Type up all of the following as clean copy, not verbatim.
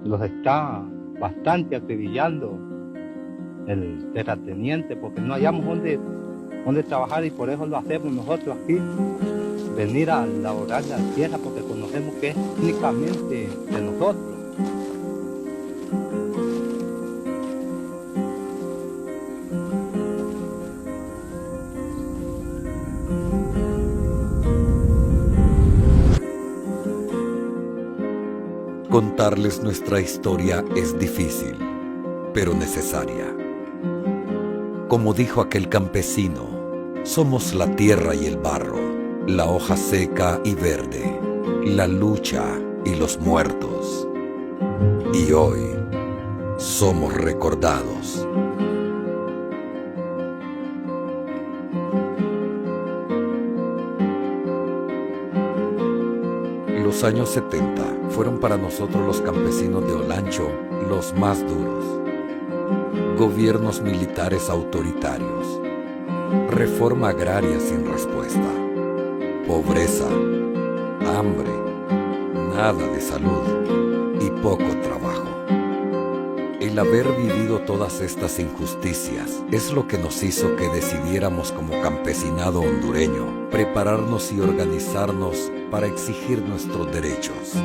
los está bastante acribillando el terrateniente, porque no hallamos dónde trabajar, y por eso lo hacemos nosotros aquí, venir a laborar la tierra, porque conocemos que es únicamente de nosotros. Contarles nuestra historia es difícil, pero necesaria. Como dijo aquel campesino, somos la tierra y el barro, la hoja seca y verde, la lucha y los muertos. Y hoy somos recordados. Los años 70 fueron para nosotros los campesinos de Olancho los más duros. Gobiernos militares autoritarios, reforma agraria sin respuesta, pobreza, hambre, nada de salud y poco trabajo. El haber vivido todas estas injusticias es lo que nos hizo que decidiéramos como campesinado hondureño prepararnos y organizarnos para exigir nuestros derechos.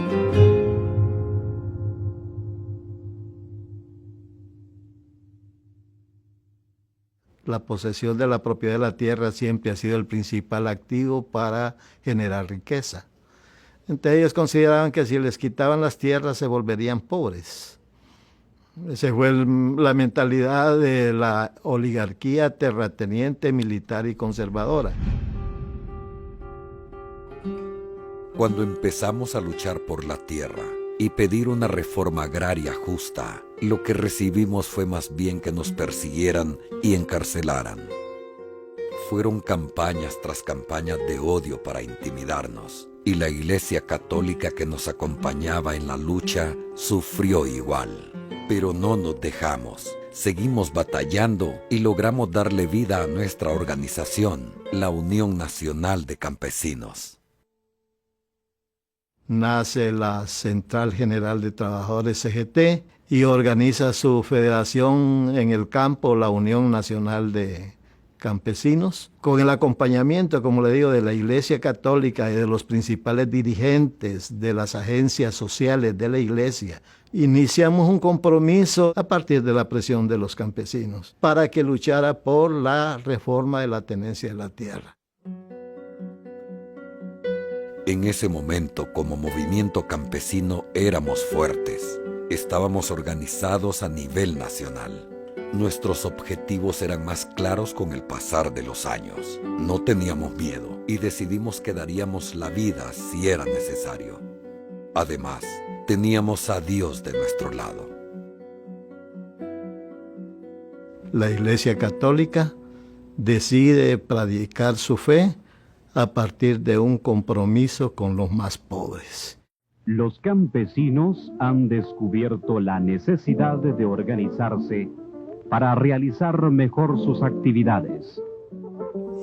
La posesión de la propiedad de la tierra siempre ha sido el principal activo para generar riqueza. Entonces ellos consideraban que si les quitaban las tierras se volverían pobres. Esa fue la mentalidad de la oligarquía terrateniente, militar y conservadora. Cuando empezamos a luchar por la tierra y pedir una reforma agraria justa, lo que recibimos fue más bien que nos persiguieran y encarcelaran. Fueron campañas tras campañas de odio para intimidarnos, y la Iglesia Católica que nos acompañaba en la lucha sufrió igual. Pero no nos dejamos, seguimos batallando y logramos darle vida a nuestra organización, la Unión Nacional de Campesinos. Nace la Central General de Trabajadores CGT y organiza su federación en el campo, la Unión Nacional de Campesinos, con el acompañamiento, como le digo, de la Iglesia Católica y de los principales dirigentes de las agencias sociales de la Iglesia. Iniciamos un compromiso a partir de la presión de los campesinos para que luchara por la reforma de la tenencia de la tierra. En ese momento, como movimiento campesino, éramos fuertes. Estábamos organizados a nivel nacional. Nuestros objetivos eran más claros con el pasar de los años. No teníamos miedo y decidimos que daríamos la vida si era necesario. Además, teníamos a Dios de nuestro lado. La Iglesia Católica decide predicar su fe a partir de un compromiso con los más pobres. Los campesinos han descubierto la necesidad de organizarse para realizar mejor sus actividades.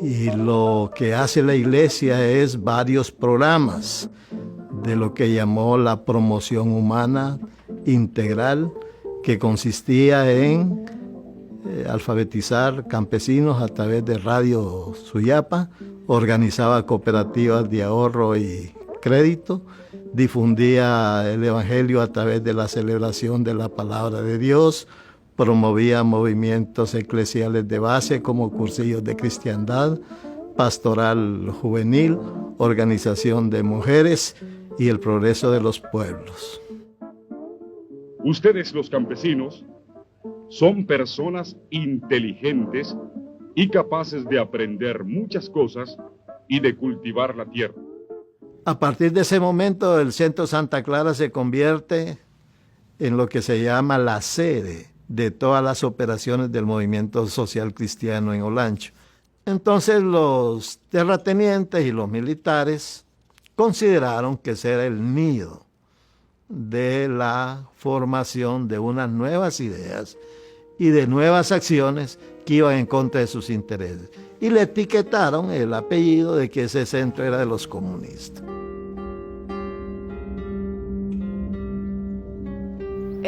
Y lo que hace la Iglesia es varios programas de lo que llamó la promoción humana integral, que consistía en alfabetizar campesinos a través de Radio Suyapa, organizaba cooperativas de ahorro y crédito, difundía el Evangelio a través de la celebración de la Palabra de Dios, promovía movimientos eclesiales de base como cursillos de cristiandad, pastoral juvenil, organización de mujeres y el progreso de los pueblos. Ustedes, los campesinos, son personas inteligentes y capaces de aprender muchas cosas y de cultivar la tierra. A partir de ese momento, el Centro Santa Clara se convierte en lo que se llama la sede de todas las operaciones del movimiento social cristiano en Olancho. Entonces los terratenientes y los militares consideraron que ese era el nido de la formación de unas nuevas ideas y de nuevas acciones que iban en contra de sus intereses. Y le etiquetaron el apellido de que ese centro era de los comunistas.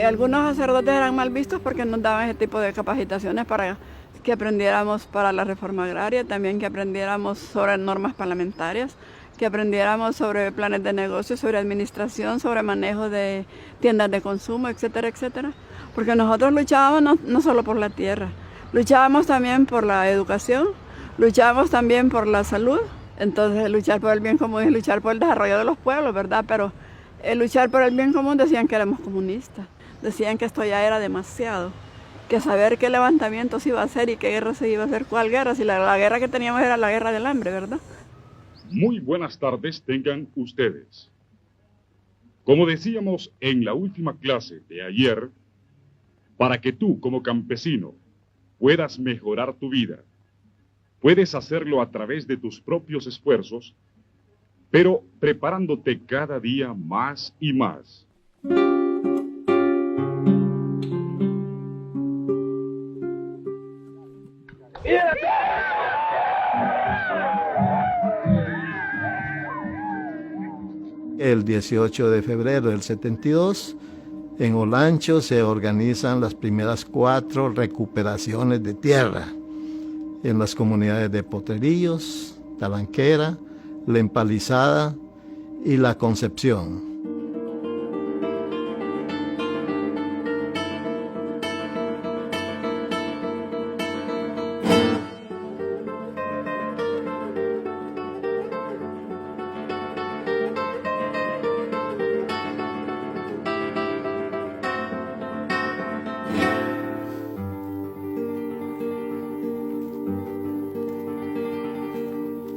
Algunos sacerdotes eran mal vistos porque nos daban ese tipo de capacitaciones para que aprendiéramos para la reforma agraria, también que aprendiéramos sobre normas parlamentarias, que aprendiéramos sobre planes de negocio, sobre administración, sobre manejo de tiendas de consumo, etcétera, etcétera. Porque nosotros luchábamos no solo por la tierra, luchábamos también por la educación, luchábamos también por la salud. Entonces luchar por el bien común es luchar por el desarrollo de los pueblos, ¿verdad? Pero luchar por el bien común decían que éramos comunistas, decían que esto ya era demasiado, que saber qué levantamiento se iba a hacer y qué guerra se iba a hacer, cuál guerra, si la guerra que teníamos era la guerra del hambre, ¿verdad? Muy buenas tardes tengan ustedes. Como decíamos en la última clase de ayer, para que tú como campesino puedas mejorar tu vida, puedes hacerlo a través de tus propios esfuerzos, pero preparándote cada día más y más. El 18 de febrero del 72, en Olancho se organizan las primeras 4 recuperaciones de tierra en las comunidades de Potrerillos, Talanquera, La Empalizada y La Concepción.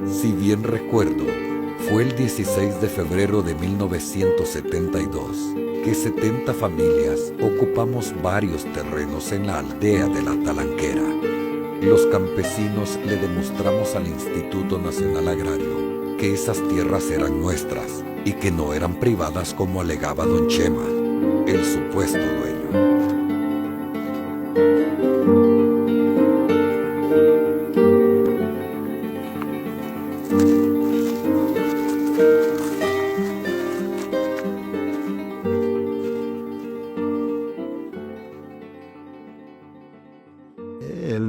Si bien recuerdo, fue el 16 de febrero de 1972 que 70 familias ocupamos varios terrenos en la aldea de La Talanquera. Los campesinos le demostramos al Instituto Nacional Agrario que esas tierras eran nuestras y que no eran privadas como alegaba don Chema, el supuesto dueño.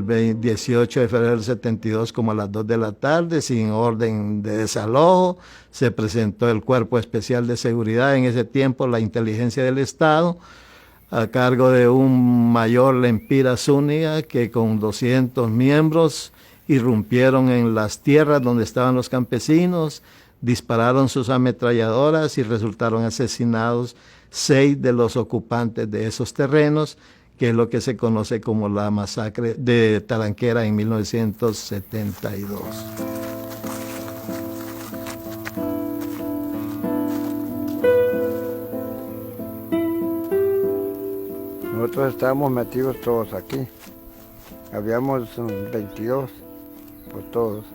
El 18 de febrero del 72, como a las 2 de la tarde, sin orden de desalojo, se presentó el Cuerpo Especial de Seguridad, en ese tiempo la Inteligencia del Estado, a cargo de un mayor Lempira Zúñiga, que con 200 miembros irrumpieron en las tierras donde estaban los campesinos, dispararon sus ametralladoras y resultaron asesinados 6 de los ocupantes de esos terrenos, que es lo que se conoce como la masacre de Talanquera en 1972. Nosotros estábamos metidos todos aquí. Habíamos 22, pues todos,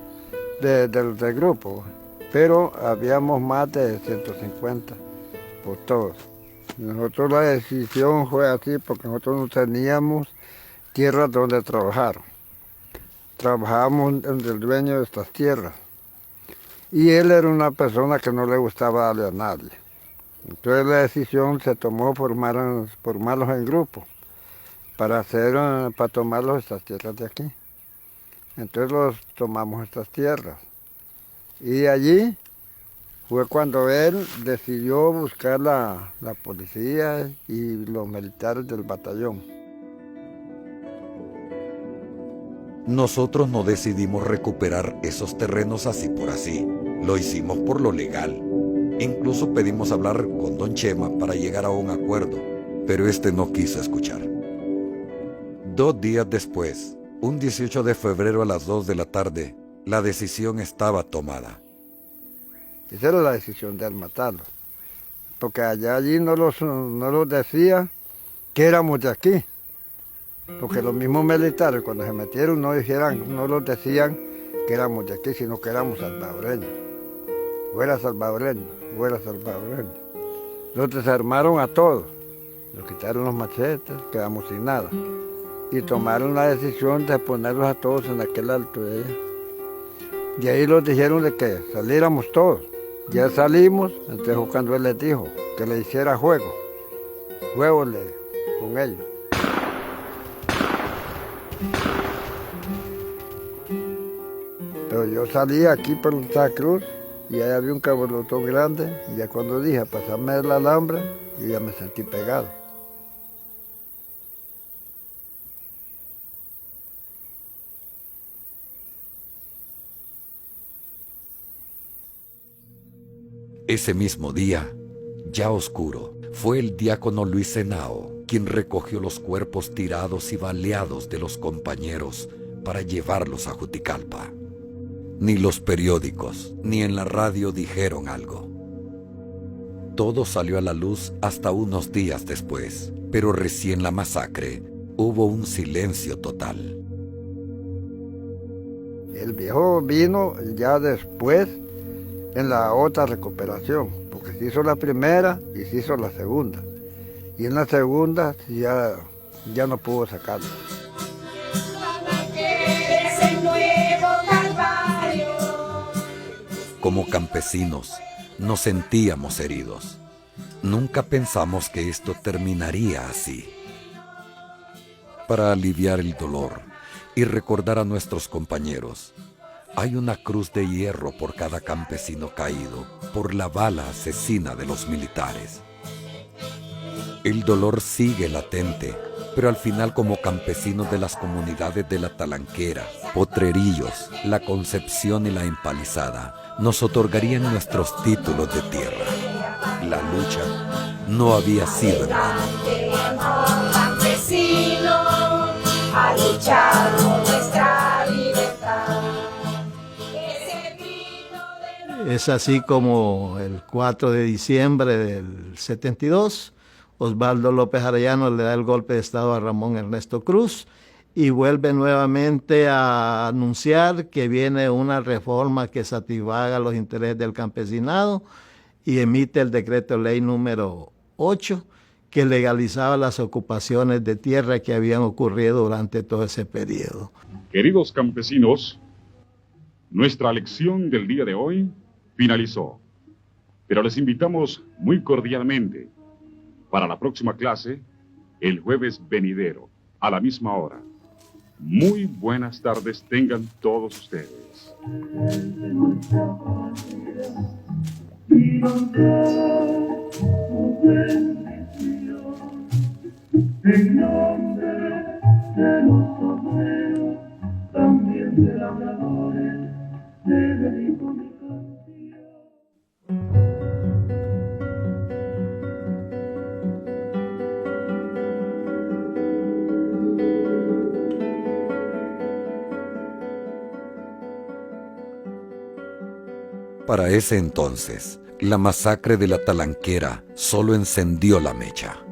del grupo, pero habíamos más de 150, por todos. Nosotros la decisión fue así porque nosotros no teníamos tierras donde trabajar. Trabajábamos en el dueño de estas tierras. Y él era una persona que no le gustaba darle a nadie. Entonces la decisión se tomó formarlos en grupo para tomarlos estas tierras de aquí. Entonces los tomamos estas tierras. Y allí fue cuando él decidió buscar la policía y los militares del batallón. Nosotros no decidimos recuperar esos terrenos así por así. Lo hicimos por lo legal. Incluso pedimos hablar con don Chema para llegar a un acuerdo, pero este no quiso escuchar. 2 días después, un 18 de febrero a las 2 de la tarde, la decisión estaba tomada. Esa era la decisión de él matarlos, porque allí no los decía que éramos de aquí, porque los mismos militares cuando se metieron no los decían que éramos de aquí, sino que éramos salvadoreños. Fuera salvadoreño, fuera salvadoreño. Los desarmaron a todos, nos quitaron los machetes, quedamos sin nada, y tomaron la decisión de ponerlos a todos en aquel alto de allá. De ahí los dijeron de que saliéramos todos. Ya salimos, entonces cuando él les dijo que le hiciera fuego con ellos. Pero yo salí aquí por Santa Cruz y ahí había un cabolotón grande y ya cuando dije a pasarme el alambre, yo ya me sentí pegado. Ese mismo día, ya oscuro, fue el diácono Luis Henao quien recogió los cuerpos tirados y baleados de los compañeros para llevarlos a Juticalpa. Ni los periódicos, ni en la radio dijeron algo. Todo salió a la luz hasta unos días después, pero recién la masacre, hubo un silencio total. El viejo vino ya después en la otra recuperación, porque se hizo la primera y se hizo la segunda. Y en la segunda ya no pudo sacarlo. Como campesinos, nos sentíamos heridos. Nunca pensamos que esto terminaría así. Para aliviar el dolor y recordar a nuestros compañeros, hay una cruz de hierro por cada campesino caído por la bala asesina de los militares. El dolor sigue latente, pero al final, como campesinos de las comunidades de La Talanquera, Potrerillos, La Concepción y La Empalizada, nos otorgarían nuestros títulos de tierra. La lucha no había sido en vano. A luchar por nuestra libertad. Es así como el 4 de diciembre del 72, Osvaldo López Arellano le da el golpe de Estado a Ramón Ernesto Cruz y vuelve nuevamente a anunciar que viene una reforma que satisfaga los intereses del campesinado y emite el decreto ley número 8 que legalizaba las ocupaciones de tierra que habían ocurrido durante todo ese periodo. Queridos campesinos, nuestra lección del día de hoy finalizó, pero les invitamos muy cordialmente para la próxima clase, el jueves venidero, a la misma hora. Muy buenas tardes tengan todos ustedes. En nombre de los obreros, también de labradores, dedico mi canción. Para ese entonces, la masacre de La Talanquera solo encendió la mecha.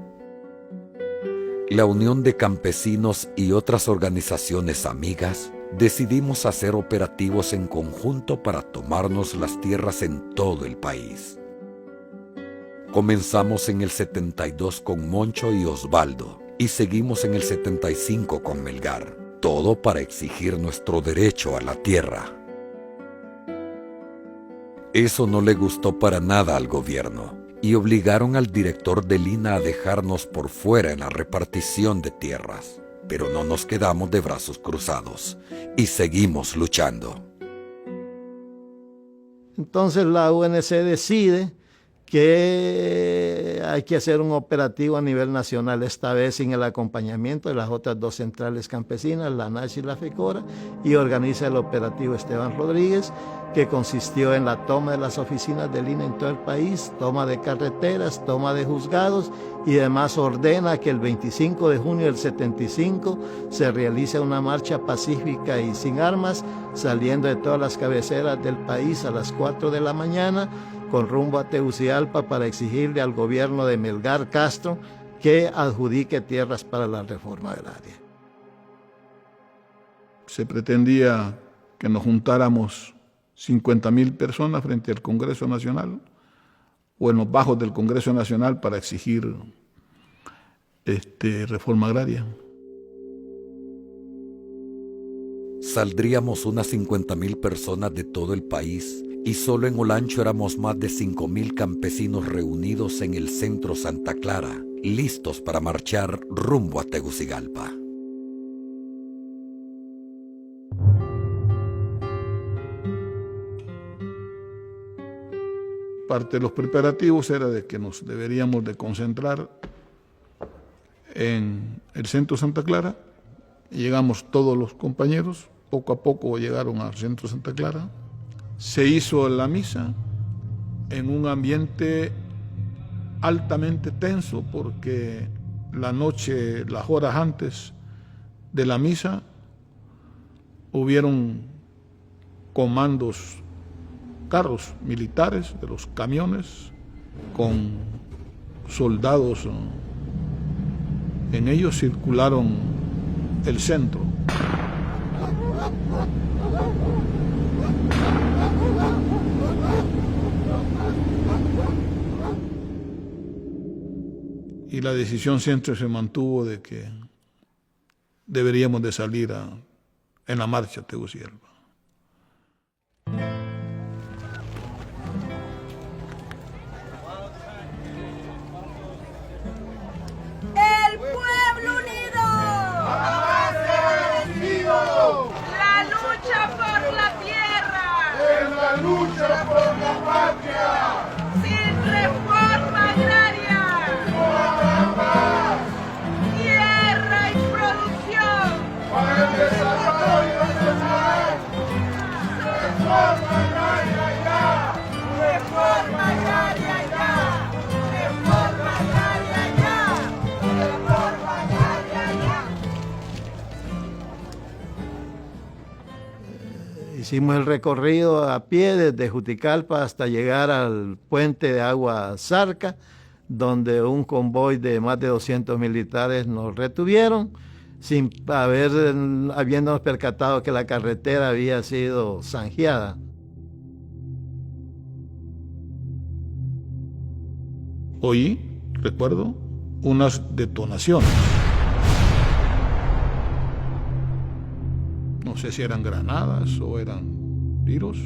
La Unión de Campesinos y otras organizaciones amigas decidimos hacer operativos en conjunto para tomarnos las tierras en todo el país. Comenzamos en el 72 con Moncho y Osvaldo y seguimos en el 75 con Melgar, todo para exigir nuestro derecho a la tierra. Eso no le gustó para nada al gobierno y obligaron al director del INA a dejarnos por fuera en la repartición de tierras. Pero no nos quedamos de brazos cruzados y seguimos luchando. Entonces la UNC decide que hay que hacer un operativo a nivel nacional, esta vez sin el acompañamiento de las otras dos centrales campesinas, la NACH y la FECORA, y organiza el operativo Esteban Rodríguez, que consistió en la toma de las oficinas del INE en todo el país, toma de carreteras, toma de juzgados, y además ordena que el 25 de junio del 75 se realice una marcha pacífica y sin armas, saliendo de todas las cabeceras del país a las 4 de la mañana, con rumbo a Tegucigalpa para exigirle al gobierno de Melgar Castro que adjudique tierras para la reforma agraria. Se pretendía que nos juntáramos 50.000 personas frente al Congreso Nacional o en los bajos del Congreso Nacional para exigir reforma agraria. Saldríamos unas 50.000 personas de todo el país y solo en Olancho éramos más de 5,000 campesinos reunidos en el centro Santa Clara, listos para marchar rumbo a Tegucigalpa. Parte de los preparativos era de que nos deberíamos de concentrar en el centro Santa Clara. Llegamos todos los compañeros, poco a poco llegaron al centro Santa Clara. Se hizo la misa en un ambiente altamente tenso porque la noche, las horas antes de la misa, hubieron comandos, carros militares de los camiones con soldados. En ellos circularon el centro. Y la decisión siempre se mantuvo de que deberíamos de salir en la marcha a Tegucigalpa. ¡El pueblo unido! ¡Jamás será vencido! ¡La lucha por la tierra! ¡Es la lucha por la patria! ¡Sin reforma agraria! ¡No habrá paz! ¡Tierra y producción! ¡Para el desarrollo nacional! ¡Reforma agraria ya! ¡Reforma agraria ya! ¡Reforma agraria ya! ¡Reforma agraria ya! Hicimos el recorrido a pie desde Juticalpa hasta llegar al puente de Agua Zarca, donde un convoy de más de 200 militares nos retuvieron, habiéndonos percatado que la carretera había sido zanjeada. Oí, recuerdo, unas detonaciones. No sé si eran granadas o eran tiros,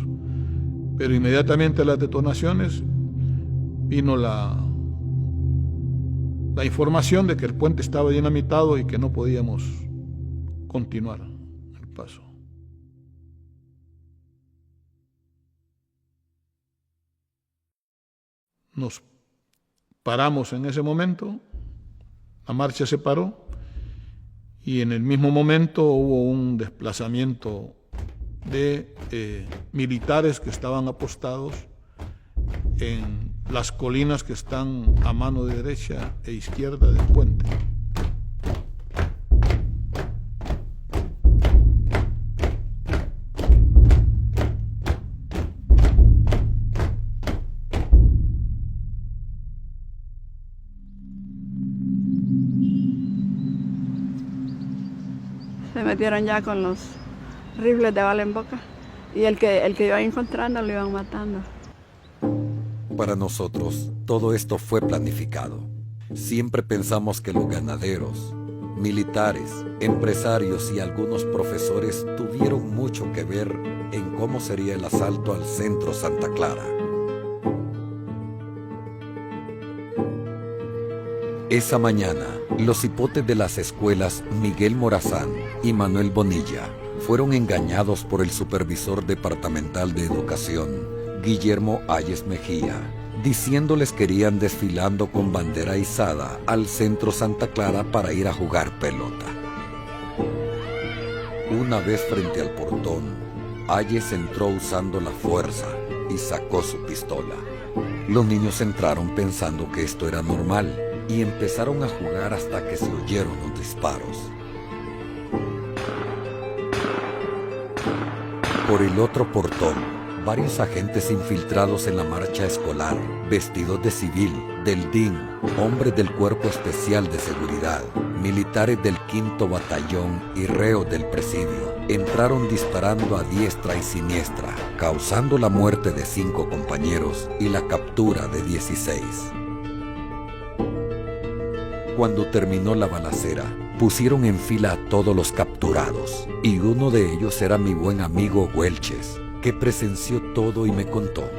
pero inmediatamente a las detonaciones vino la información de que el puente estaba dinamitado y que no podíamos continuar el paso. Nos paramos en ese momento, la marcha se paró y en el mismo momento hubo un desplazamiento de militares que estaban apostados en las colinas que están a mano de derecha e izquierda del puente. Se metieron ya con los rifles de bala en boca y el que iban encontrando lo iban matando. Para nosotros, todo esto fue planificado. Siempre pensamos que los ganaderos, militares, empresarios y algunos profesores tuvieron mucho que ver en cómo sería el asalto al centro Santa Clara. Esa mañana, los hipotes de las escuelas Miguel Morazán y Manuel Bonilla fueron engañados por el supervisor departamental de educación, Guillermo Ayes Mejía, diciéndoles que irían desfilando con bandera izada al centro Santa Clara para ir a jugar pelota. Una vez frente al portón, Ayes entró usando la fuerza y sacó su pistola. Los niños entraron pensando que esto era normal y empezaron a jugar hasta que se oyeron los disparos. Por el otro portón, varios agentes infiltrados en la marcha escolar, vestidos de civil, del DIN, hombres del Cuerpo Especial de Seguridad, militares del 5º Batallón y reos del presidio, entraron disparando a diestra y siniestra, causando la muerte de 5 compañeros y la captura de 16. Cuando terminó la balacera, pusieron en fila a todos los capturados, y uno de ellos era mi buen amigo Huelches, que presenció todo y me contó.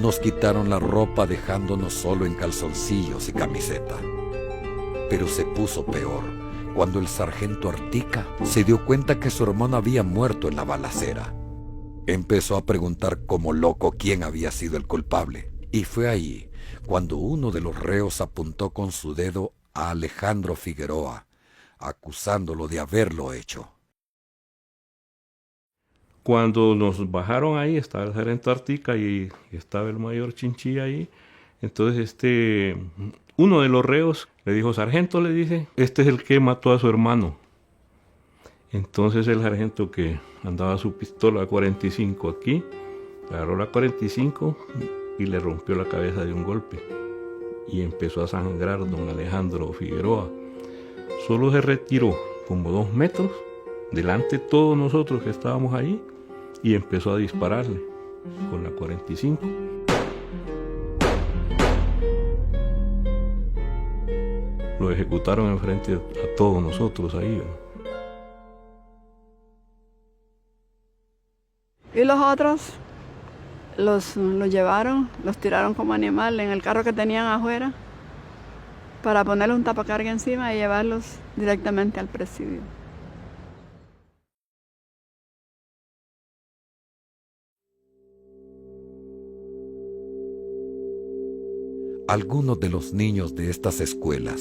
Nos quitaron la ropa dejándonos solo en calzoncillos y camiseta. Pero se puso peor cuando el sargento Artica se dio cuenta que su hermano había muerto en la balacera. Empezó a preguntar como loco quién había sido el culpable, y fue ahí cuando uno de los reos apuntó con su dedo a Alejandro Figueroa, acusándolo de haberlo hecho. Cuando nos bajaron ahí, estaba el sargento Artica y estaba el mayor Chinchilla ahí. Entonces uno de los reos le dijo: sargento, le dice, este es el que mató a su hermano. Entonces el sargento, que andaba su pistola 45 aquí, agarró la 45 y le rompió la cabeza de un golpe. Y empezó a sangrar don Alejandro Figueroa. Solo se retiró como 2 metros delante de todos nosotros que estábamos ahí y empezó a dispararle con la 45. Lo ejecutaron enfrente a todos nosotros ahí, ¿no? Y los otros los llevaron, los tiraron como animal en el carro que tenían afuera para ponerle un tapacarga encima y llevarlos directamente al presidio. Algunos de los niños de estas escuelas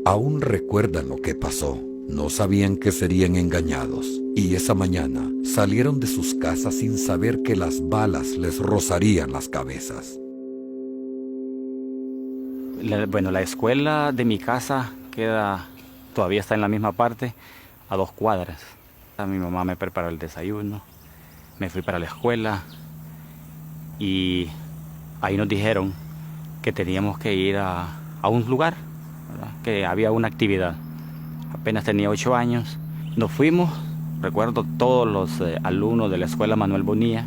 aún recuerdan lo que pasó. No sabían que serían engañados y esa mañana salieron de sus casas sin saber que las balas les rozarían las cabezas. La escuela de mi casa todavía está en la misma parte, a 2 cuadras. Mi mamá me preparó el desayuno, me fui para la escuela y ahí nos dijeron que teníamos que ir a un lugar, ¿verdad? Que había una actividad. Apenas tenía 8 años. Nos fuimos, recuerdo todos los alumnos de la escuela Manuel Bonilla.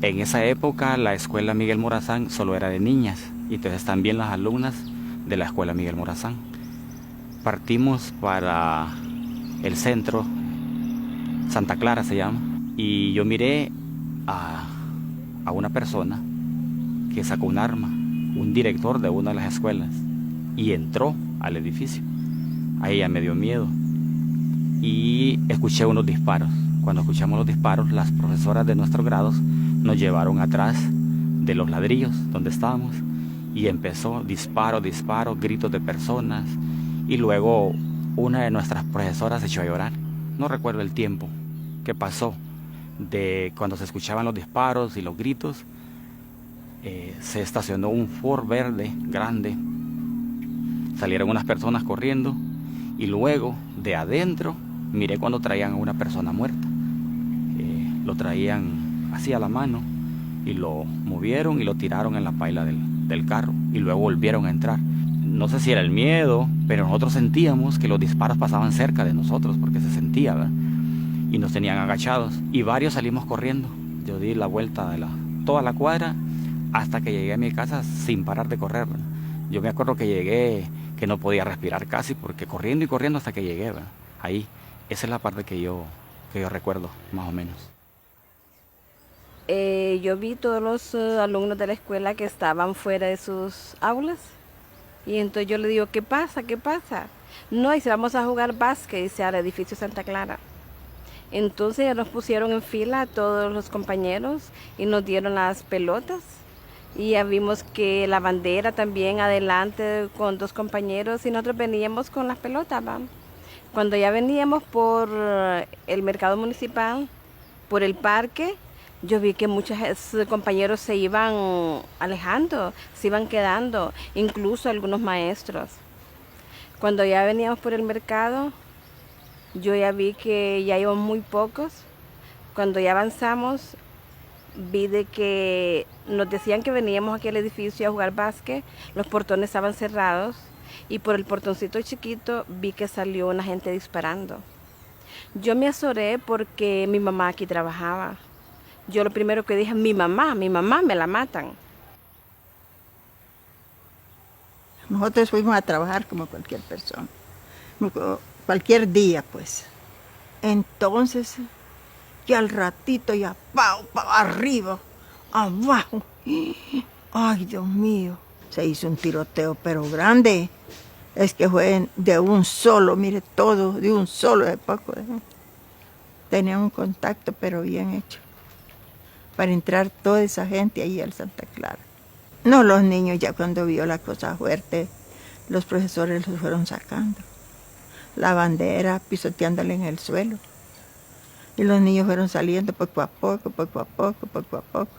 En esa época la escuela Miguel Morazán solo era de niñas, y entonces también las alumnas de la escuela Miguel Morazán. Partimos para el centro, Santa Clara se llama, y yo miré a una persona que sacó un arma, un director de una de las escuelas, y entró al edificio. Ahí ya me dio miedo y escuché unos disparos. Cuando escuchamos los disparos, las profesoras de nuestros grados nos llevaron atrás de los ladrillos donde estábamos y empezó disparo, gritos de personas, y luego una de nuestras profesoras se echó a llorar. No recuerdo el tiempo que pasó de cuando se escuchaban los disparos y los gritos. Se estacionó un Ford verde grande, salieron unas personas corriendo y luego de adentro miré cuando traían a una persona muerta. Lo traían así a la mano y lo movieron y lo tiraron en la paila del carro y luego volvieron a entrar. No sé si era el miedo, pero nosotros sentíamos que los disparos pasaban cerca de nosotros porque se sentía, ¿verdad? Y nos tenían agachados y varios salimos corriendo. Yo di la vuelta de toda la cuadra hasta que llegué a mi casa sin parar de correr, ¿verdad? Yo me acuerdo que llegué, que no podía respirar casi, porque corriendo y corriendo hasta que llegué, ¿verdad? Ahí, esa es la parte que yo recuerdo, más o menos. Yo vi todos los alumnos de la escuela que estaban fuera de sus aulas, y entonces yo le digo, ¿qué pasa? ¿Qué pasa? No, dice, vamos a jugar básquet, dice, al edificio Santa Clara. Entonces ya nos pusieron en fila a todos los compañeros y nos dieron las pelotas. Y ya vimos que la bandera también adelante con 2 compañeros y nosotros veníamos con las pelotas, ¿va? Cuando ya veníamos por el mercado municipal, por el parque, yo vi que muchos compañeros se iban alejando, se iban quedando, incluso algunos maestros. Cuando ya veníamos por el mercado, yo ya vi que ya iban muy pocos. Cuando ya avanzamos, vi de que nos decían que veníamos aquí al edificio a jugar básquet, los portones estaban cerrados y por el portoncito chiquito vi que salió una gente disparando. Yo me azoré porque mi mamá aquí trabajaba. Yo lo primero que dije, mi mamá me la matan. Nosotros fuimos a trabajar como cualquier persona, cualquier día pues. Entonces Y al ratito ya, pao, pao, arriba, abajo. Ay, Dios mío. Se hizo un tiroteo, pero grande. Es que fue de un solo, mire, todo de un solo de poco. Tenía un contacto, pero bien hecho, para entrar toda esa gente ahí al Santa Clara. No, los niños ya cuando vio la cosa fuerte, los profesores los fueron sacando. La bandera pisoteándola en el suelo. Y los niños fueron saliendo poco a poco, poco a poco, poco a poco.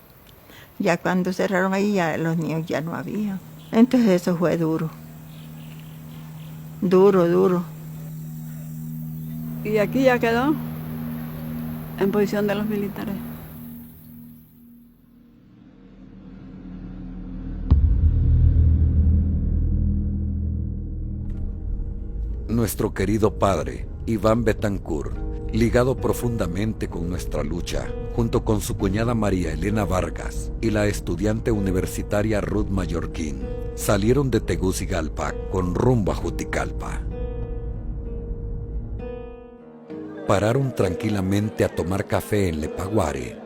Ya cuando cerraron ahí, ya los niños ya no había. Entonces eso fue duro. Duro, duro. Y aquí ya quedó en posición de los militares. Nuestro querido padre, Iván Betancourt, ligado profundamente con nuestra lucha, junto con su cuñada María Elena Vargas y la estudiante universitaria Ruth Mallorquín, salieron de Tegucigalpa con rumbo a Juticalpa. Pararon tranquilamente a tomar café en Lepaguare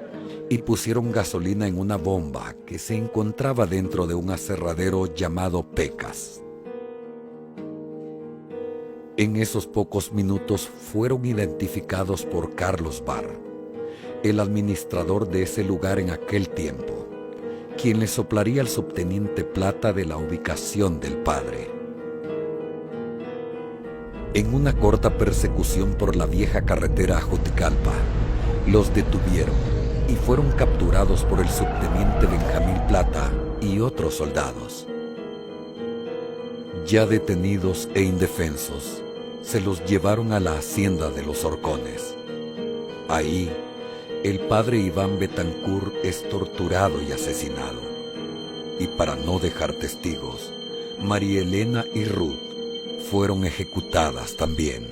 y pusieron gasolina en una bomba que se encontraba dentro de un aserradero llamado Pecas. En esos pocos minutos fueron identificados por Carlos Barr, el administrador de ese lugar en aquel tiempo, quien le soplaría al subteniente Plata de la ubicación del padre. En una corta persecución por la vieja carretera a Juticalpa, los detuvieron y fueron capturados por el subteniente Benjamín Plata y otros soldados. Ya detenidos e indefensos, se los llevaron a la hacienda de los Horcones. Ahí, el padre Iván Betancourt es torturado y asesinado. Y para no dejar testigos, María Elena y Ruth fueron ejecutadas también.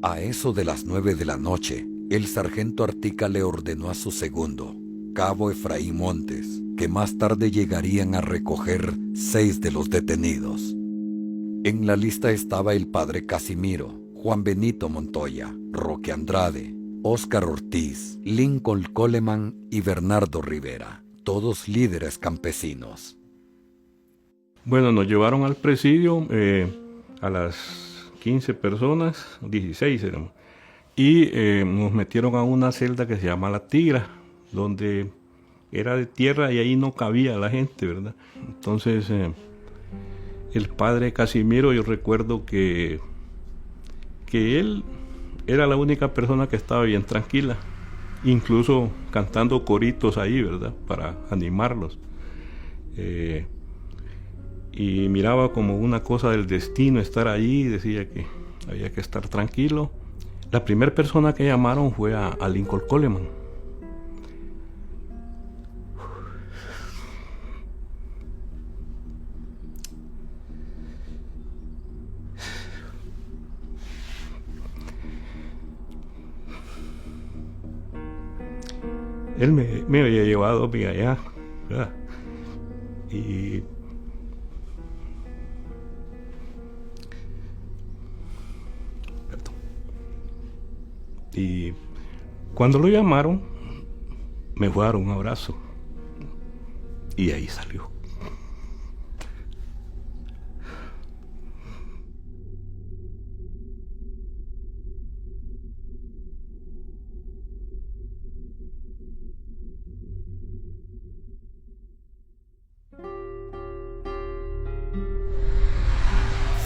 A eso de las 9 de la noche, el sargento Artica le ordenó a su segundo, cabo Efraín Montes, que más tarde llegarían a recoger 6 de los detenidos. En la lista estaba el padre Casimiro, Juan Benito Montoya, Roque Andrade, Óscar Ortiz, Lincoln Coleman y Bernardo Rivera, todos líderes campesinos. Bueno, nos llevaron al presidio a las 15 personas, 16 éramos, y nos metieron a una celda que se llama La Tigra, donde era de tierra y ahí no cabía la gente, ¿verdad? Entonces, el padre Casimiro, yo recuerdo que él era la única persona que estaba bien tranquila, incluso cantando coritos ahí, ¿verdad? Para animarlos. Y miraba como una cosa del destino estar allí, decía que había que estar tranquilo. La primera persona que llamaron fue a Lincoln Coleman. Él me había llevado allá, ¿verdad? Y cuando lo llamaron, me fue a dar un abrazo. Y ahí salió.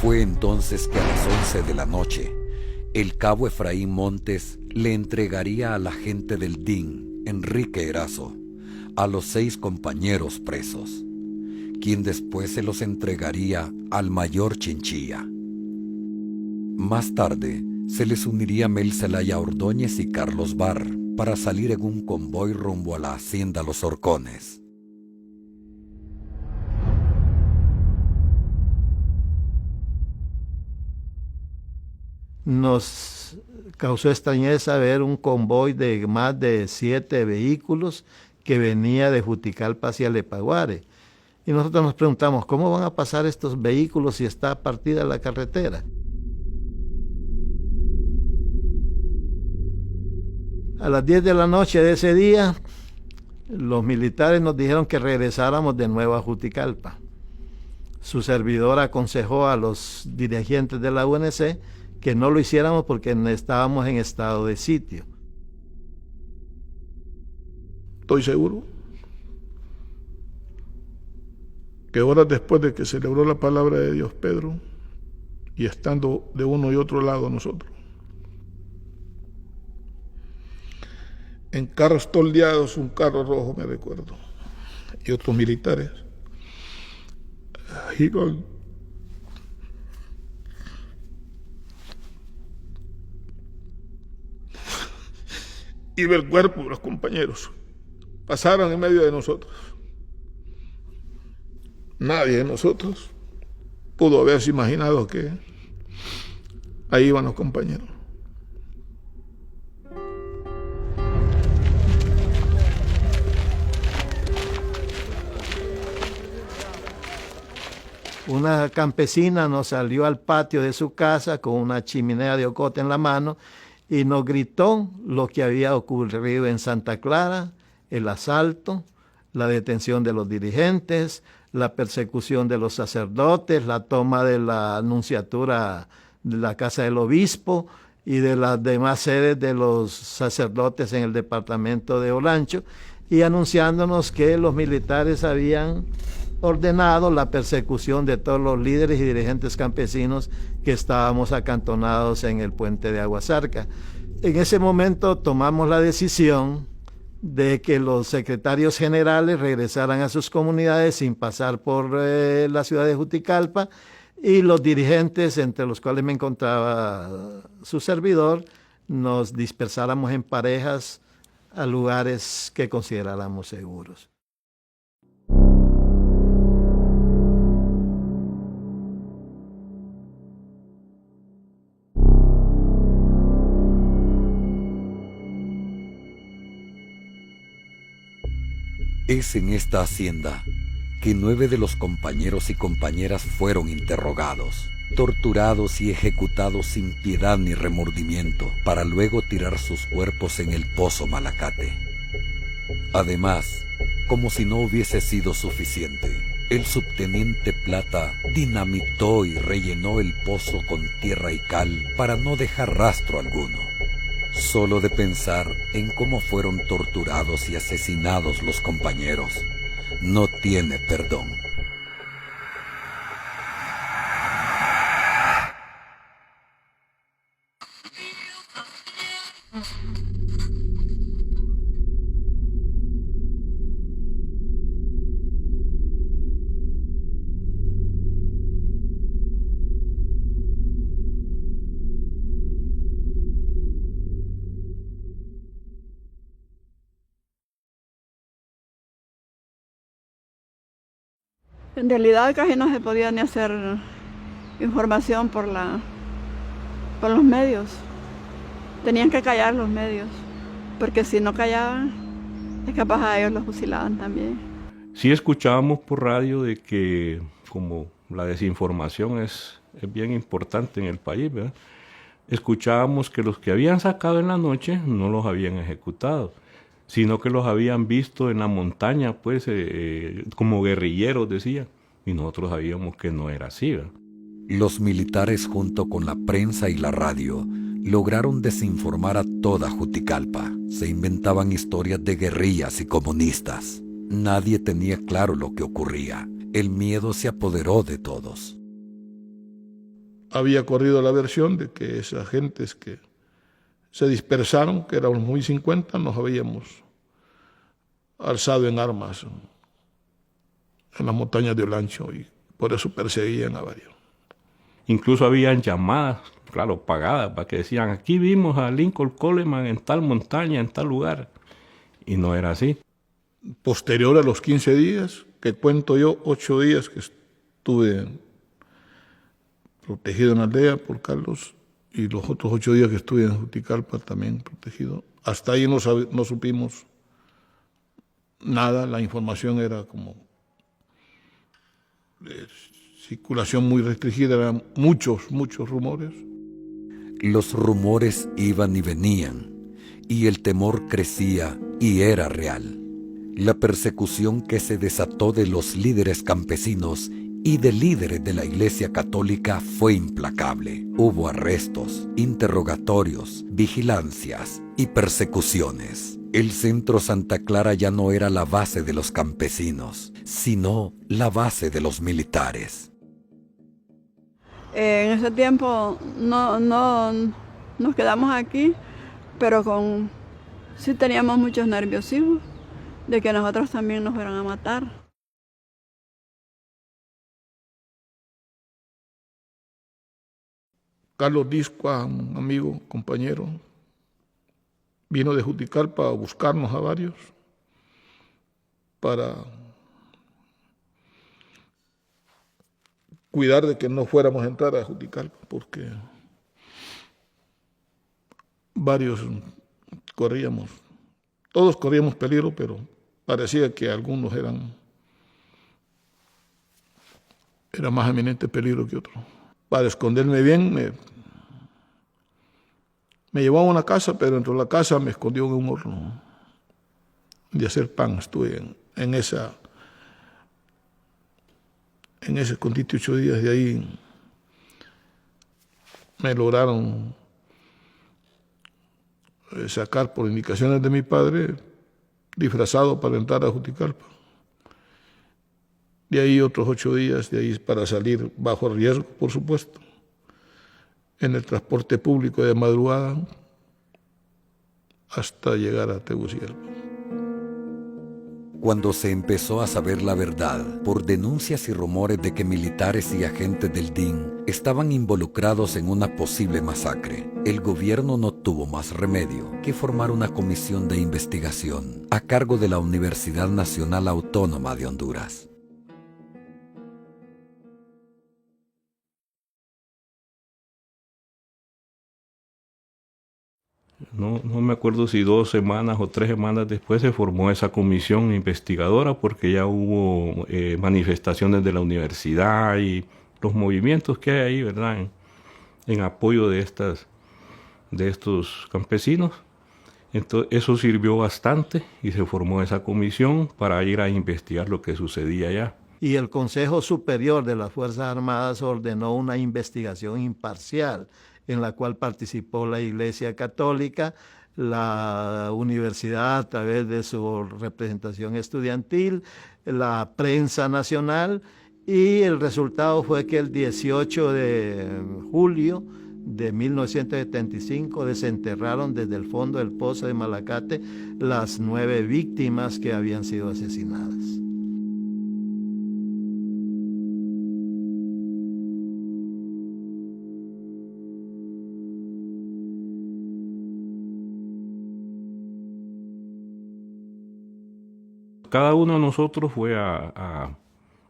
Fue entonces que a las 11 de la noche, el cabo Efraín Montes le entregaría a la gente del DIN, Enrique Erazo, a los 6 compañeros presos, quien después se los entregaría al mayor Chinchilla. Más tarde, se les uniría Mel Zelaya Ordóñez y Carlos Barr para salir en un convoy rumbo a la hacienda Los Horcones. Nos causó extrañeza ver un convoy de más de 7 vehículos que venía de Juticalpa hacia Lepaguare. Y nosotros nos preguntamos, ¿cómo van a pasar estos vehículos si está partida la carretera? A las 10 de la noche de ese día, los militares nos dijeron que regresáramos de nuevo a Juticalpa. Su servidor aconsejó a los dirigentes de la UNC que no lo hiciéramos porque estábamos en estado de sitio. Estoy seguro que horas después de que celebró la palabra de Dios Pedro, y estando de uno y otro lado nosotros, en carros toldeados, un carro rojo me recuerdo, y otros militares, iban y el cuerpo de los compañeros pasaron en medio de nosotros. Nadie de nosotros pudo haberse imaginado que ahí iban los compañeros. Una campesina nos salió al patio de su casa con una chimenea de ocote en la mano y nos gritó lo que había ocurrido en Santa Clara, el asalto, la detención de los dirigentes, la persecución de los sacerdotes, la toma de la nunciatura de la casa del obispo y de las demás sedes de los sacerdotes en el departamento de Olancho, y anunciándonos que los militares habían ordenado la persecución de todos los líderes y dirigentes campesinos que estábamos acantonados en el puente de Aguasarca. En ese momento tomamos la decisión de que los secretarios generales regresaran a sus comunidades sin pasar por la ciudad de Juticalpa, y los dirigentes, entre los cuales me encontraba su servidor, nos dispersáramos en parejas a lugares que consideráramos seguros. Es en esta hacienda que 9 de los compañeros y compañeras fueron interrogados, torturados y ejecutados sin piedad ni remordimiento, para luego tirar sus cuerpos en el pozo Malacate. Además, como si no hubiese sido suficiente, el subteniente Plata dinamitó y rellenó el pozo con tierra y cal para no dejar rastro alguno. Solo de pensar en cómo fueron torturados y asesinados los compañeros, no tiene perdón. En realidad casi no se podía ni hacer información por los medios. Tenían que callar los medios, porque si no callaban, es capaz a ellos los fusilaban también. Sí escuchábamos por radio de que como la desinformación es bien importante en el país, ¿verdad? Escuchábamos que los que habían sacado en la noche no los habían ejecutado, sino que los habían visto en la montaña, pues, como guerrilleros, decía. Y nosotros sabíamos que no era así, ¿verdad? Los militares, junto con la prensa y la radio, lograron desinformar a toda Juticalpa. Se inventaban historias de guerrillas y comunistas. Nadie tenía claro lo que ocurría. El miedo se apoderó de todos. Había corrido la versión de que esas gentes que se dispersaron, que éramos muy 50, nos habíamos alzado en armas en las montañas de Olancho y por eso perseguían a varios. Incluso habían llamadas, claro, pagadas, para que decían, aquí vimos a Lincoln Coleman en tal montaña, en tal lugar. Y no era así. Posterior a los 15 días, que cuento yo, 8 días que estuve protegido en Aldea por Carlos, y los otros 8 días que estuve en Juticalpa también protegido. Hasta ahí no supimos nada, la información era como circulación muy restringida, eran muchos rumores. Los rumores iban y venían, y el temor crecía y era real. La persecución que se desató de los líderes campesinos y de líderes de la Iglesia Católica fue implacable. Hubo arrestos, interrogatorios, vigilancias y persecuciones. El centro Santa Clara ya no era la base de los campesinos, sino la base de los militares. En ese tiempo no nos quedamos aquí, pero sí teníamos muchos nerviosismos de que nosotros también nos fueran a matar. Carlos Discua, un amigo, compañero, vino de Juticalpa a buscarnos a varios para cuidar de que no fuéramos a entrar a Juticalpa, porque varios todos corríamos peligro, pero parecía que algunos eran más eminente peligro que otros. Para esconderme bien, me llevó a una casa, pero dentro de la casa me escondió en un horno de hacer pan. Estuve en ese escondite 8 días. De ahí me lograron sacar por indicaciones de mi padre, disfrazado para entrar a Juticalpa. De ahí otros 8 días, de ahí para salir bajo riesgo, por supuesto, en el transporte público de madrugada hasta llegar a Tegucigalpa. Cuando se empezó a saber la verdad por denuncias y rumores de que militares y agentes del DIN estaban involucrados en una posible masacre, el gobierno no tuvo más remedio que formar una comisión de investigación a cargo de la Universidad Nacional Autónoma de Honduras. No me acuerdo si 2 semanas o 3 semanas después se formó esa comisión investigadora, porque ya hubo manifestaciones de la universidad y los movimientos que hay ahí, ¿verdad?, en apoyo de estos campesinos. Entonces eso sirvió bastante y se formó esa comisión para ir a investigar lo que sucedía allá. Y el Consejo Superior de las Fuerzas Armadas ordenó una investigación imparcial en la cual participó la Iglesia Católica, la universidad a través de su representación estudiantil, la prensa nacional, y el resultado fue que el 18 de julio de 1975 desenterraron desde el fondo del pozo de Malacate las 9 víctimas que habían sido asesinadas. Cada uno de nosotros fue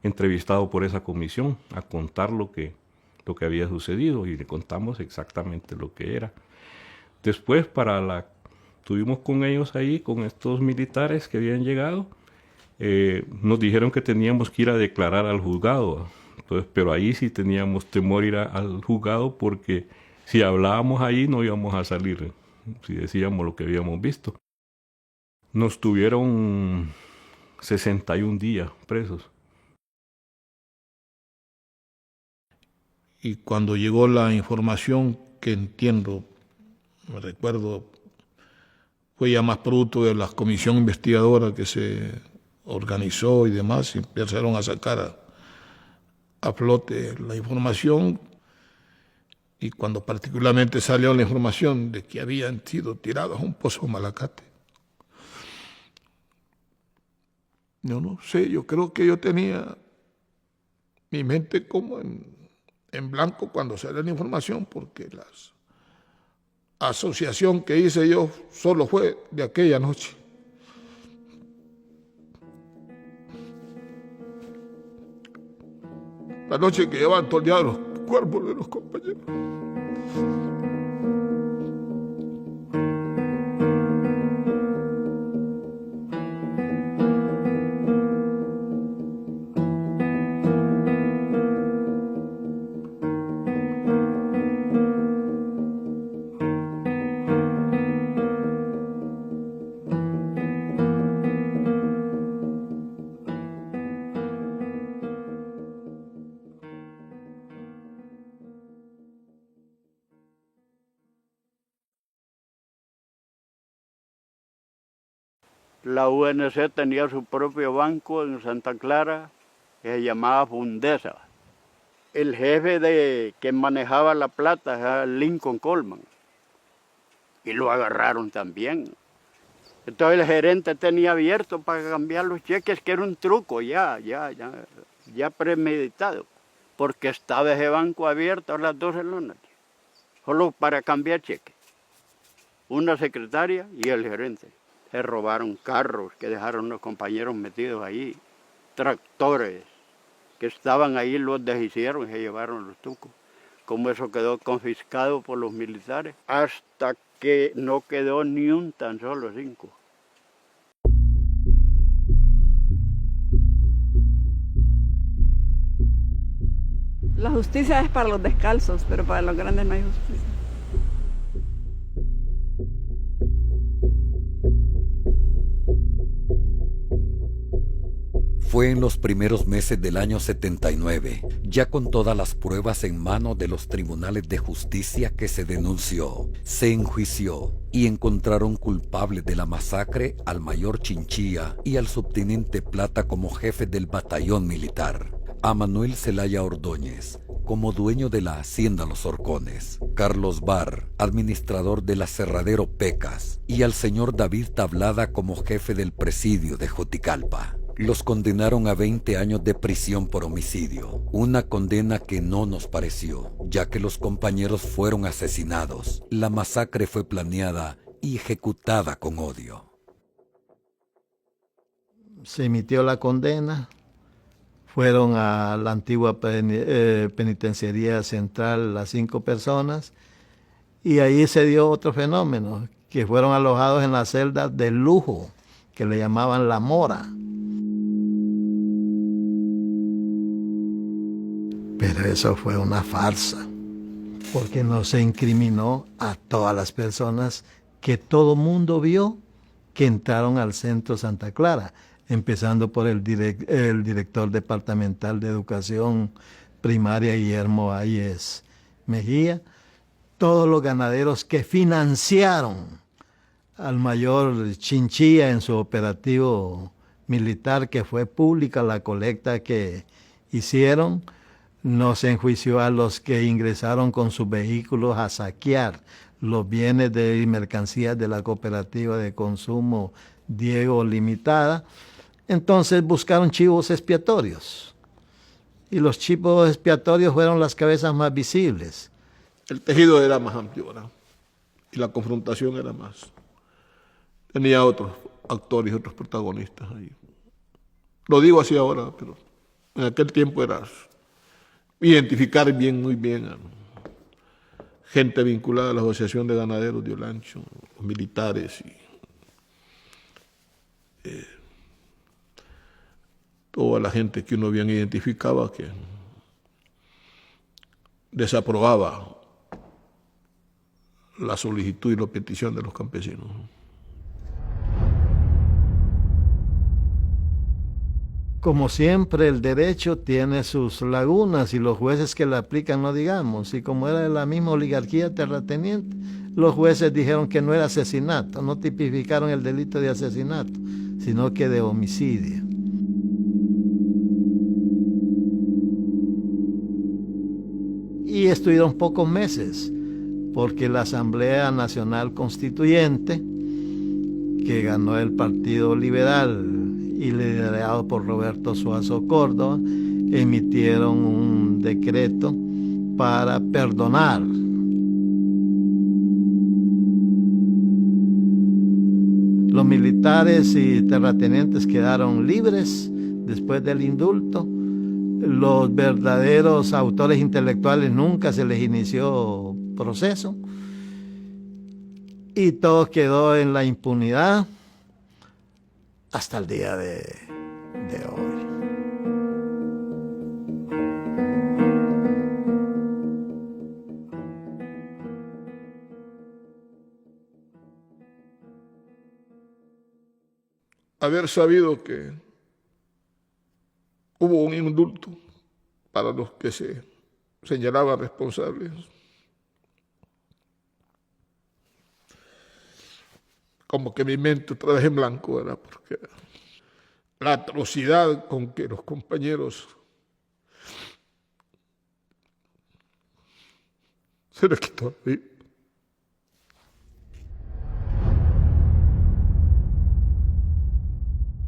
entrevistado por esa comisión a contar lo que había sucedido, y le contamos exactamente lo que era. Después estuvimos con ellos ahí, con estos militares que habían llegado, nos dijeron que teníamos que ir a declarar al juzgado. Entonces, pero ahí sí teníamos temor ir al juzgado, porque si hablábamos ahí no íbamos a salir, si decíamos lo que habíamos visto. Nos tuvieron 61 días presos. Y cuando llegó la información, que entiendo, me recuerdo, fue ya más producto de la comisión investigadora que se organizó y demás, y empezaron a sacar a flote la información, y cuando particularmente salió la información de que habían sido tirados a un pozo de Malacate, yo no sé, yo creo que yo tenía mi mente como en blanco cuando salió la información, porque la asociación que hice yo solo fue de aquella noche. La noche que llevaban toreados los cuerpos de los compañeros. La UNC tenía su propio banco en Santa Clara, que se llamaba Fundesa. El jefe que manejaba la plata era Lincoln Coleman, y lo agarraron también. Entonces el gerente tenía abierto para cambiar los cheques, que era un truco ya premeditado, porque estaba ese banco abierto a las 12 de la noche, solo para cambiar cheques. Una secretaria y el gerente. Se robaron carros que dejaron los compañeros metidos ahí, tractores que estaban ahí, los deshicieron y se llevaron los tucos. Como eso quedó confiscado por los militares, hasta que no quedó ni un tan solo 5. La justicia es para los descalzos, pero para los grandes no hay justicia. Fue en los primeros meses del año 79, ya con todas las pruebas en mano de los tribunales de justicia, que se denunció, se enjuició y encontraron culpables de la masacre al mayor Chinchilla y al subteniente Plata como jefes del batallón militar, a Manuel Zelaya Ordóñez como dueño de la hacienda Los Horcones, Carlos Barr, administrador del aserradero Pecas, y al señor David Tablada como jefe del presidio de Juticalpa. Los condenaron a 20 años de prisión por homicidio, una condena que no nos pareció, ya que los compañeros fueron asesinados. La masacre fue planeada y ejecutada con odio. Se emitió la condena, fueron a la antigua penitenciaría central las 5 personas, y ahí se dio otro fenómeno, que fueron alojados en las celdas de lujo, que le llamaban La Mora. Pero eso fue una farsa, porque no se incriminó a todas las personas que todo mundo vio que entraron al centro Santa Clara, empezando por el director departamental de educación primaria, Guillermo Ayes Mejía, todos los ganaderos que financiaron al mayor Chinchilla en su operativo militar, que fue pública la colecta que hicieron. No se enjuició a los que ingresaron con sus vehículos a saquear los bienes y mercancías de la cooperativa de consumo Diego Limitada. Entonces buscaron chivos expiatorios, y los chivos expiatorios fueron las cabezas más visibles. El tejido era más amplio, ¿verdad? Y la confrontación era más. Tenía otros actores, otros protagonistas ahí. Lo digo así ahora, pero en aquel tiempo era identificar bien, muy bien a gente vinculada a la Asociación de Ganaderos de Olancho, los militares y toda la gente que uno bien identificaba que desaprobaba la solicitud y la petición de los campesinos. Como siempre, el derecho tiene sus lagunas y los jueces que la aplican no digamos. Y como era de la misma oligarquía terrateniente, los jueces dijeron que no era asesinato, no tipificaron el delito de asesinato, sino que de homicidio. Y estuvieron pocos meses, porque la Asamblea Nacional Constituyente, que ganó el Partido Liberal y liderado por Roberto Suazo Córdoba, emitieron un decreto para perdonar. Los militares y terratenientes quedaron libres después del indulto. Los verdaderos autores intelectuales nunca se les inició proceso, y todo quedó en la impunidad hasta el día de hoy. Haber sabido que hubo un indulto para los que se señalaban responsables. como que mi mente otra vez en blanco, ¿verdad? Porque la atrocidad con que los compañeros se les quitó la vida.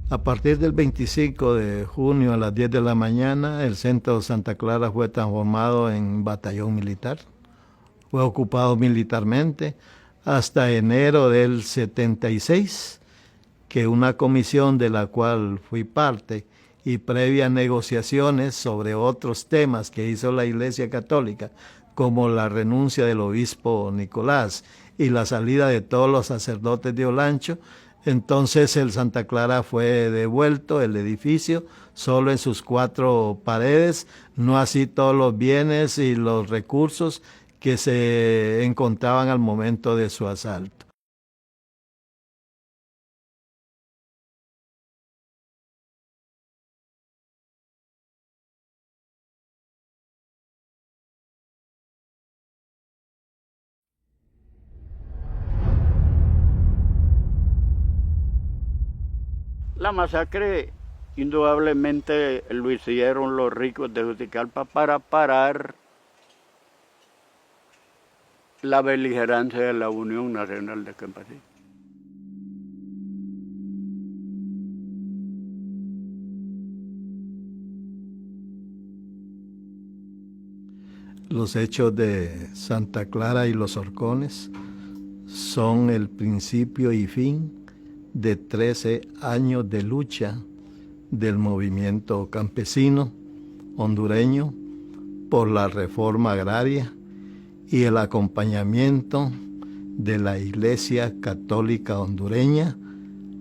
A partir del 25 de junio a las 10 de la mañana, el centro de Santa Clara fue transformado en batallón militar. Fue ocupado militarmente hasta enero del 76, que una comisión de la cual fui parte y previas negociaciones sobre otros temas que hizo la Iglesia Católica, como la renuncia del obispo Nicolás y la salida de todos los sacerdotes de Olancho, entonces el Santa Clara fue devuelto, el edificio, solo en sus 4 paredes, no así todos los bienes y los recursos que se encontraban al momento de su asalto. La masacre indudablemente lo hicieron los ricos de Juticalpa para parar la beligerancia de la Unión Nacional de Campesinos. Los hechos de Santa Clara y los Horcones son el principio y fin de 13 años de lucha del movimiento campesino hondureño por la reforma agraria y el acompañamiento de la Iglesia Católica hondureña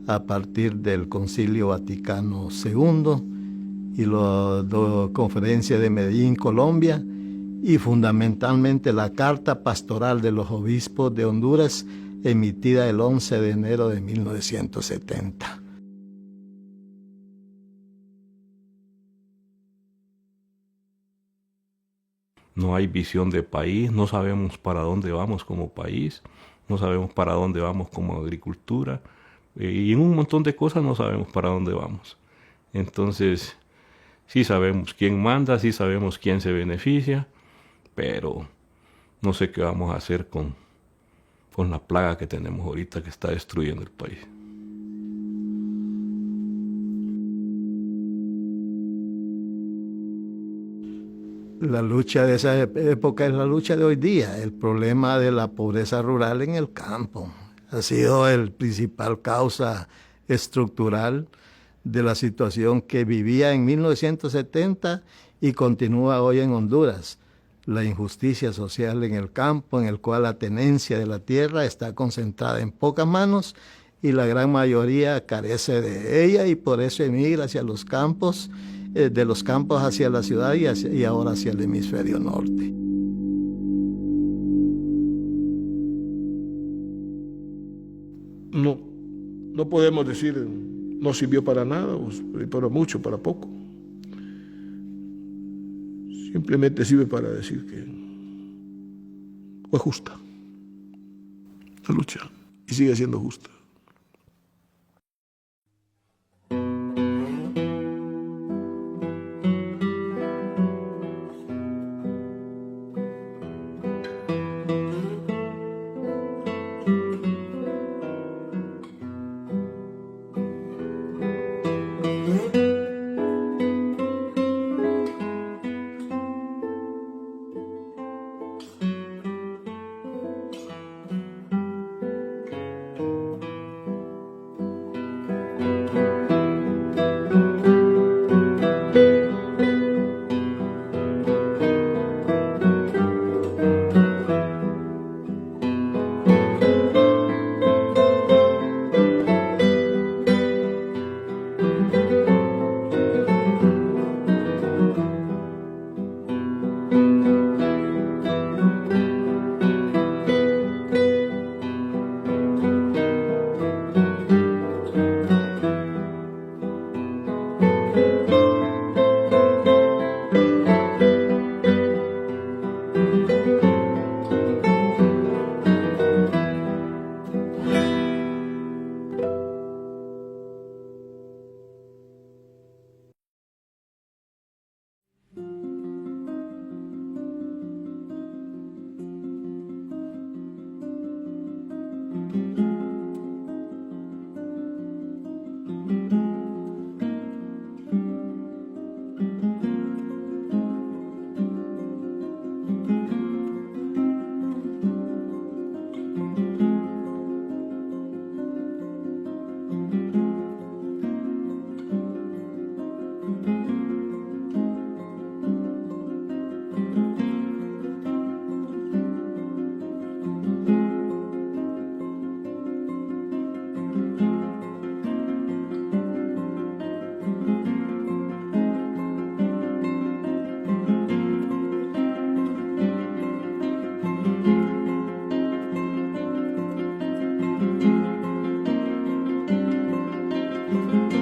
a partir del Concilio Vaticano II y la Conferencia de Medellín, Colombia, y fundamentalmente la Carta Pastoral de los Obispos de Honduras, emitida el 11 de enero de 1970. No hay visión de país, no sabemos para dónde vamos como país, no sabemos para dónde vamos como agricultura, y en un montón de cosas no sabemos para dónde vamos. Entonces, sí sabemos quién manda, sí sabemos quién se beneficia, pero no sé qué vamos a hacer con la plaga que tenemos ahorita que está destruyendo el país. La lucha de esa época es la lucha de hoy día. El problema de la pobreza rural en el campo ha sido el principal causa estructural de la situación que vivía en 1970 y continúa hoy en Honduras. La injusticia social en el campo, en el cual la tenencia de la tierra está concentrada en pocas manos y la gran mayoría carece de ella y por eso emigra hacia los campos, de los campos hacia la ciudad y ahora hacia el hemisferio norte. No podemos decir no sirvió para nada, o para mucho, para poco. Simplemente sirve para decir que fue justa la lucha y sigue siendo justa. Thank you.